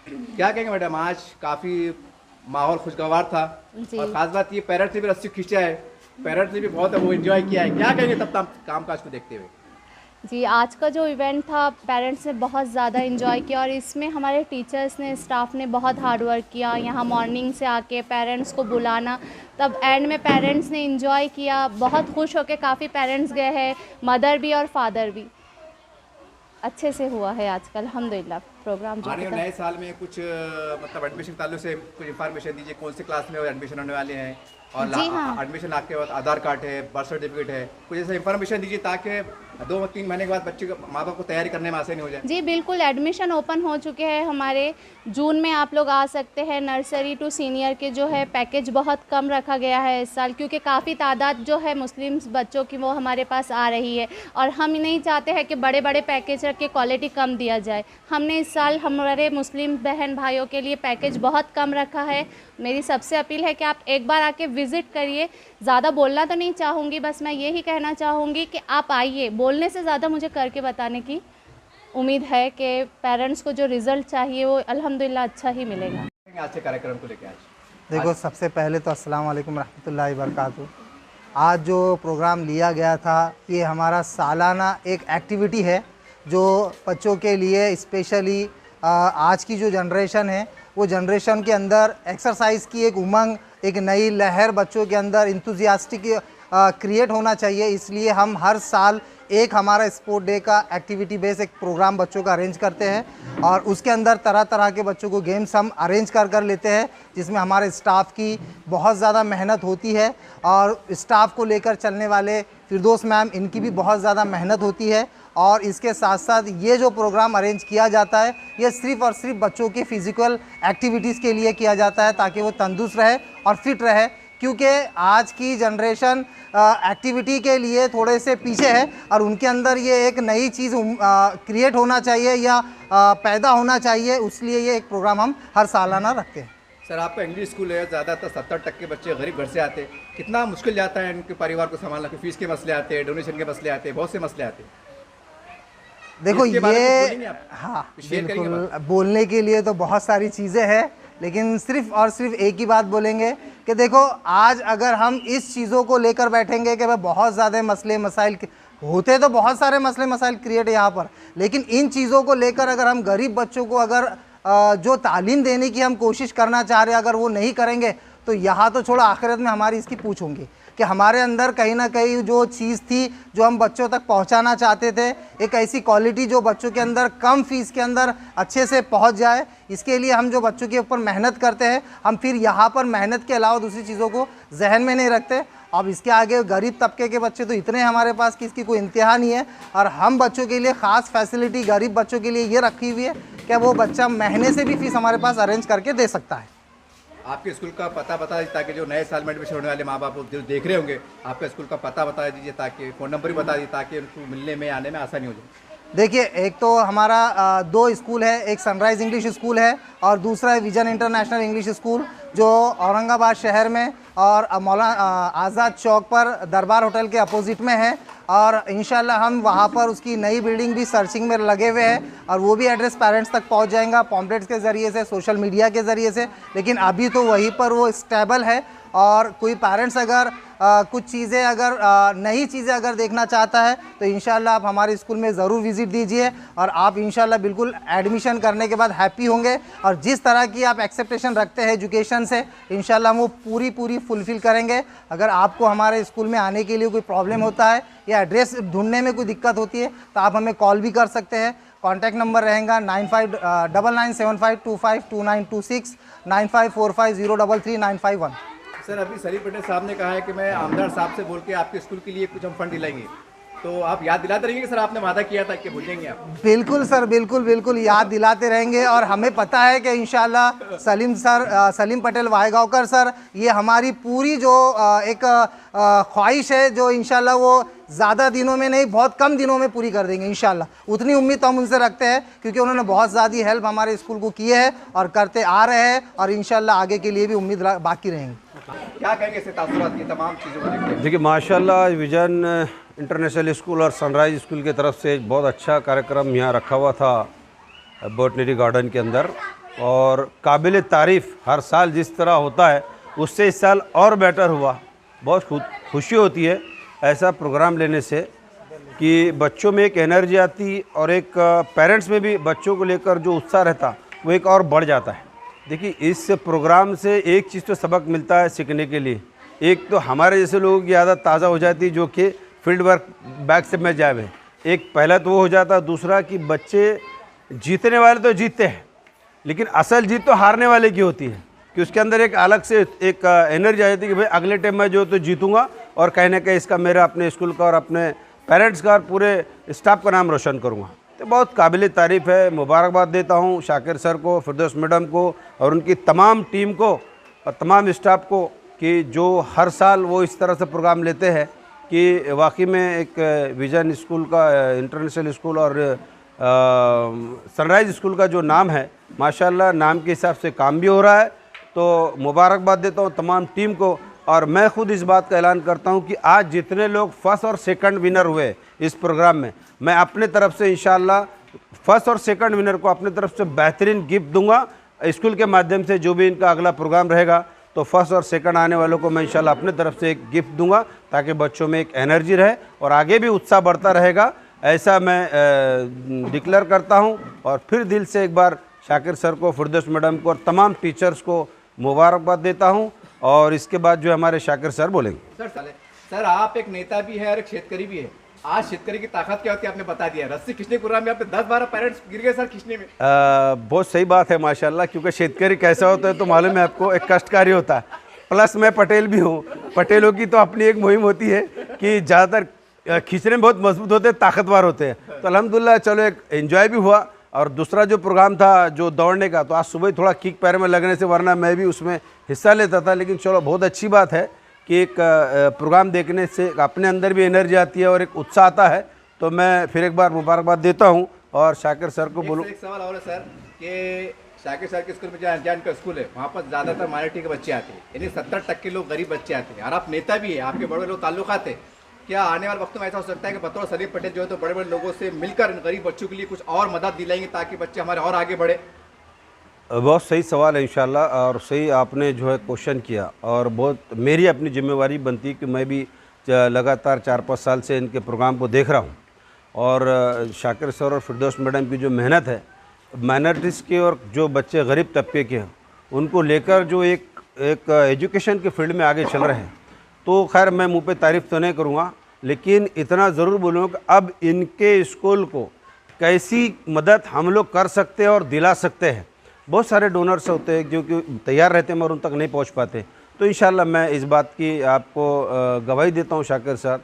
क्या कहेंगे मैडम, आज काफ़ी माहौल खुशगवार था जी। और ख़ास बात ये पेरेंट्स ने भी रस्सी खींचा है, पेरेंट्स ने भी बहुत वो एंजॉय किया है। क्या कहेंगे तब तक काम काज को देखते हुए? जी, आज का जो इवेंट था पेरेंट्स ने बहुत ज़्यादा एंजॉय किया और इसमें हमारे टीचर्स ने, स्टाफ ने बहुत हार्ड वर्क किया। यहाँ मॉर्निंग से आके पेरेंट्स को बुलाना, तब एंड में पेरेंट्स ने एंजॉय किया, बहुत खुश होके काफ़ी पेरेंट्स गए हैं, मदर भी और फादर भी। अच्छे से हुआ है आज का अल्हम्दुलिल्लाह प्रोग्राम जो आने कि वाले नए साल में कुछ मतलब एडमिशन के ताल्लुक से कुछ इन्फॉर्मेशन दीजिए, कौन सी क्लास में एडमिशन होने वाले हैं और जी हाँ। एडमिशन आपके बाद आधार कार्ड है, बर्थ सर्टिफिकेट है, कुछ ऐसा इन्फॉर्मेशन दीजिए ताकि 2-3 महीने के बाद बच्चे को, माँ बाप को तैयारी करने में आसानी हो जाए। जी बिल्कुल, एडमिशन ओपन हो चुके हैं हमारे। जून में आप लोग आ सकते हैं। नर्सरी टू सीनियर के जो है पैकेज बहुत कम रखा गया है इस साल, क्योंकि काफ़ी तादाद जो है मुस्लिम बच्चों की वो हमारे पास आ रही है और हम नहीं चाहते हैं कि बड़े बड़े पैकेज रख के क्वालिटी कम दिया जाए। हमने इस साल हमारे मुस्लिम बहन भाइयों के लिए पैकेज बहुत कम रखा है। मेरी सबसे अपील है कि आप एक बार आके विज़िट करिए। ज़्यादा बोलना तो नहीं चाहूँगी, बस मैं यही कहना चाहूँगी कि आप आइए। बोलने से ज़्यादा मुझे करके बताने की उम्मीद है कि पेरेंट्स को जो रिज़ल्ट चाहिए वो अल्हम्दुलिल्लाह अच्छा ही मिलेगा। आज से कार्यक्रम को लेकर आज देखो, सबसे पहले तो अस्सलाम वालेकुम रहमतुल्लाहि वबरकातुहू। आज जो प्रोग्राम लिया गया था ये हमारा सालाना एक एक्टिविटी है जो बच्चों के लिए स्पेशली आज की जो जनरेशन है वो जनरेशन के अंदर एक्सरसाइज की एक उमंग, एक नई लहर बच्चों के अंदर इंथुजियास्टिक क्रिएट होना चाहिए। इसलिए हम हर साल एक हमारा स्पोर्ट डे का एक्टिविटी बेस एक प्रोग्राम बच्चों का अरेंज करते हैं और उसके अंदर तरह तरह के बच्चों को गेम्स हम अरेंज कर लेते हैं, जिसमें हमारे स्टाफ की बहुत ज़्यादा मेहनत होती है और स्टाफ को लेकर चलने वाले फिरदौस मैम, इनकी भी बहुत ज़्यादा मेहनत होती है। और इसके साथ साथ ये जो प्रोग्राम अरेंज किया जाता है ये सिर्फ़ और सिर्फ बच्चों के फ़िज़िकल एक्टिविटीज़ के लिए किया जाता है ताकि वो तंदुरुस्त रहे और फिट रहे, क्योंकि आज की जनरेशन एक्टिविटी के लिए थोड़े से पीछे है और उनके अंदर ये एक नई चीज़ क्रिएट होना चाहिए या पैदा होना चाहिए। इसलिए ये एक प्रोग्राम हम हर सालाना रखते हैं। सर, आपका इंग्लिश स्कूल है, ज़्यादातर 70% बच्चे गरीब घर से आते हैं, कितना मुश्किल जाता है इनके परिवार को संभालना? कि फीस के मसले आते हैं, डोनेशन के मसले आते हैं, बहुत से मसले आते हैं। देखो इसके बारे में कुछ बोलेंगे ये आप? हाँ कुछ शेयर करेंगे बिल्कुल, बोलने के लिए तो बहुत सारी चीज़ें हैं, लेकिन सिर्फ और सिर्फ एक ही बात बोलेंगे कि देखो, आज अगर हम इस चीज़ों को लेकर बैठेंगे कि भाई बहुत ज़्यादा मसले मसाइल होते, तो बहुत सारे मसले मसाइल क्रिएट है यहाँ पर, लेकिन इन चीज़ों को लेकर अगर हम गरीब बच्चों को अगर जो तालीम देने की हम कोशिश करना चाह रहे हैं अगर वो नहीं करेंगे तो यहाँ तो छोड़ो, आखिरत में हमारी इसकी पूछ होंगी कि हमारे अंदर कहीं ना कहीं जो चीज़ थी जो हम बच्चों तक पहुँचाना चाहते थे, एक ऐसी क्वालिटी जो बच्चों के अंदर कम फीस के अंदर अच्छे से पहुँच जाए, इसके लिए हम जो बच्चों के ऊपर मेहनत करते हैं, हम फिर यहाँ पर मेहनत के अलावा दूसरी चीज़ों को जहन में नहीं रखते। अब इसके आगे गरीब तबके के बच्चे तो इतने हमारे पास कि इसकी कोई इंतहा नहीं है और हम बच्चों के लिए ख़ास फैसिलिटी गरीब बच्चों के लिए ये रखी हुई है कि वो बच्चा महीने से भी फ़ीस हमारे पास अरेंज करके दे सकता है। आपके स्कूल का पता बता दीजिए ताकि जो नए साल में एडमिशन होने वाले माँ बाप जो देख रहे होंगे, आपका स्कूल का पता बता दीजिए, ताकि फ़ोन नंबर भी बता दीजिए ताकि उनको मिलने में आने में आसानी हो जाए। देखिए, एक तो हमारा दो स्कूल है, एक सनराइज़ इंग्लिश स्कूल है और दूसरा है विजन इंटरनेशनल इंग्लिश स्कूल जो औरंगाबाद शहर में और मौलाना आज़ाद चौक पर दरबार होटल के अपोजिट में है और इंशाल्लाह हम वहाँ पर उसकी नई बिल्डिंग भी सर्चिंग में लगे हुए हैं और वो भी एड्रेस पेरेंट्स तक पहुँच जाएगा पॉम्पलेट्स के ज़रिए से, सोशल मीडिया के ज़रिए से, लेकिन अभी तो वहीं पर वो स्टेबल है। और कोई पेरेंट्स अगर कुछ चीज़ें अगर नई चीज़ें अगर देखना चाहता है तो इंशाल्लाह आप हमारे स्कूल में ज़रूर विज़िट दीजिए और आप इंशाल्लाह बिल्कुल एडमिशन करने के बाद हैप्पी होंगे और जिस तरह की आप एक्सेप्टेशन रखते हैं एजुकेशन से, इंशाल्लाह हम वो पूरी फुलफ़िल करेंगे। अगर आपको हमारे स्कूल में आने के लिए कोई प्रॉब्लम होता है या एड्रेस ढूंढने में कोई दिक्कत होती है तो आप हमें कॉल भी कर सकते हैं। कॉन्टैक्ट नंबर रहेगा 959975252926 9545033951। सर, अभी सलीम पटेल साहब ने कहा है कि मैं आमदार साहब से बोल के आपके स्कूल के लिए कुछ हम फंड दिलाएंगे, तो आप याद दिलाते रहेंगे सर? आपने वादा किया था कि भूलेंगे आप? बिल्कुल सर, बिल्कुल याद दिलाते रहेंगे और हमें पता है कि इंशाल्लाह सलीम पटेल वायगांवकर सर, ये हमारी पूरी जो एक ख्वाहिश है जो इंशाल्लाह वो ज़्यादा दिनों में नहीं, बहुत कम दिनों में पूरी कर देंगे इंशाल्लाह। उतनी उम्मीद तो हम उनसे रखते हैं क्योंकि उन्होंने बहुत ज़्यादा हेल्प हमारे स्कूल को की है और करते आ रहे हैं और इंशाल्लाह आगे के लिए भी उम्मीद बाकी रहेंगी। क्या कहेंगे इससे तासुरात की तमाम चीज़ों को देखते? देखिए, माशाल्लाह विजन इंटरनेशनल स्कूल और सनराइज स्कूल की तरफ से बहुत अच्छा कार्यक्रम यहाँ रखा हुआ था बॉटनी गार्डन के अंदर और काबिल तारीफ़ हर साल जिस तरह होता है उससे इस साल और बेटर हुआ। बहुत खुशी होती है ऐसा प्रोग्राम लेने से कि बच्चों में एक एनर्जी आती और एक पेरेंट्स में भी बच्चों को लेकर जो उत्साह रहता वो एक और बढ़ जाता है। देखिए इस प्रोग्राम से एक चीज़ तो सबक मिलता है सीखने के लिए। एक तो हमारे जैसे लोगों की आदत ताज़ा हो जाती जो कि फील्ड वर्क बैक से में जाए, एक पहला तो वो हो जाता। दूसरा कि बच्चे जीतने वाले तो जीतते हैं लेकिन असल जीत तो हारने वाले की होती है कि उसके अंदर एक अलग से एक एनर्जी आ जाती है कि भाई अगले टाइम मैं जो तो जीतूंगा और कहीं ना कहीं इसका मेरा अपने स्कूल का और अपने पेरेंट्स का और पूरे स्टाफ का नाम रोशन करूंगा। तो बहुत काबिल तारीफ़ है। मुबारकबाद देता हूं शाकिर सर को, फिरदौस मैडम को और उनकी तमाम टीम को और तमाम स्टाफ को कि जो हर साल वो इस तरह से प्रोग्राम लेते हैं कि वाकई में एक विजन स्कूल का, इंटरनेशनल स्कूल और सनराइज़ स्कूल का जो नाम है माशाल्लाह नाम के हिसाब से काम भी हो रहा है। तो मुबारकबाद देता हूँ तमाम टीम को। और मैं ख़ुद इस बात का ऐलान करता हूँ कि आज जितने लोग फर्स्ट और सेकंड विनर हुए इस प्रोग्राम में, मैं अपने तरफ से इंशाल्लाह फर्स्ट और सेकंड विनर को अपने तरफ से बेहतरीन गिफ्ट दूंगा स्कूल के माध्यम से। जो भी इनका अगला प्रोग्राम रहेगा तो फर्स्ट और सेकंड आने वालों को मैं इंशाल्लाह अपने तरफ से एक गिफ्ट दूंगा ताकि बच्चों में एक एनर्जी रहे और आगे भी उत्साह बढ़ता रहेगा, ऐसा मैं डिक्लेयर करता हूं। और फिर दिल से एक बार शाकिर सर को, फिरदौस मैडम को और तमाम टीचर्स को मुबारकबाद देता हूं। और इसके बाद जो हमारे शाकिर सर बोलेंगे। सर आप एक नेता भी है और एक शेतकरी भी है। आज शेतकरी की ताकत क्या होती है आपने बता दिया। रस्सी खींचने प्रोग्राम में आपने 10-12 पेरेंट्स गिर गए सर खींचने में। बहुत सही बात है माशाल्लाह, क्योंकि शेतकरी कैसा होता है तो मालूम है आपको, एक कष्टकारी होता है। प्लस मैं पटेल भी हूँ। पटेलों की तो अपनी एक मुहिम होती है कि ज़्यादातर खींचने में बहुत मजबूत होते हैं, ताकतवर होते हैं। तो अल्हम्दुलिल्लाह चलो एक एंजॉय भी हुआ। और दूसरा जो प्रोग्राम था जो दौड़ने का, तो आज सुबह थोड़ा किक पैर में लगने से, वरना मैं भी उसमें हिस्सा लेता था। लेकिन चलो बहुत अच्छी बात है कि एक प्रोग्राम देखने से अपने अंदर भी एनर्जी आती है और एक उत्साह आता है। तो मैं फिर एक बार मुबारकबाद देता हूं और शाकिर सर को बोलूँ। एक सवाल और है सर कि शाकिर सर के स्कूल में जहाँ का स्कूल है वहाँ पर ज़्यादातर माइनॉरिटी के बच्चे आते हैं, यानी 70% लोग गरीब बच्चे आते हैं। और आप नेता भी है, आपके बड़े लोग ताल्लुकात है। क्या आने वाले वक्त में ऐसा हो सकता है कि बतौर सलीम पटेल जो है तो बड़े बड़े लोगों से मिलकर गरीब बच्चों के लिए कुछ और मदद दिलाएंगे ताकि बच्चे हमारे और आगे बढ़े? बहुत सही सवाल है इंशाल्लाह, और सही आपने जो है क्वेश्चन किया। और बहुत मेरी अपनी जिम्मेवारी बनती है कि मैं भी लगातार 4-5 साल से इनके प्रोग्राम को देख रहा हूँ। और शाकिर सर और फिरदौस मैडम की जो मेहनत है माइनॉरिटीज़ के और जो बच्चे गरीब तबके के हैं उनको लेकर जो एक एजुकेशन के फील्ड में आगे चल रहे हैं, तो खैर मैं मुँह पे तारीफ़ तो नहीं करूँगा, लेकिन इतना ज़रूर बोलूँगा कि अब इनके स्कूल को कैसी मदद हम लोग कर सकते हैं और दिला सकते हैं। बहुत सारे डोनर्स होते हैं जो कि तैयार रहते हैं मगर उन तक नहीं पहुंच पाते। तो इंशाल्लाह मैं इस बात की आपको गवाही देता हूं शाकिर सर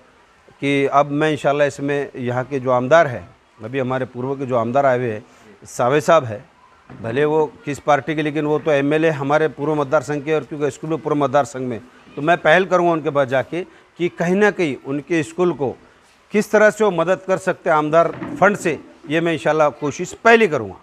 कि अब मैं इंशाल्लाह इसमें यहाँ के जो आमदार हैं, अभी हमारे पूर्व के जो आमदार आए हुए हैं, सावे साहब है, भले वो किस पार्टी के, लेकिन वो तो एमएलए हमारे पूर्व मतदार संघ के और क्योंकि स्कूल में पूर्व मतदार संघ में, तो मैं पहल करूँगा उनके पास जाके कि कहीं ना कहीं उनके स्कूल को किस तरह से वो मदद कर सकते हैं आमदार फंड से, ये मैं इंशाल्लाह कोशिश पहले करूँगा।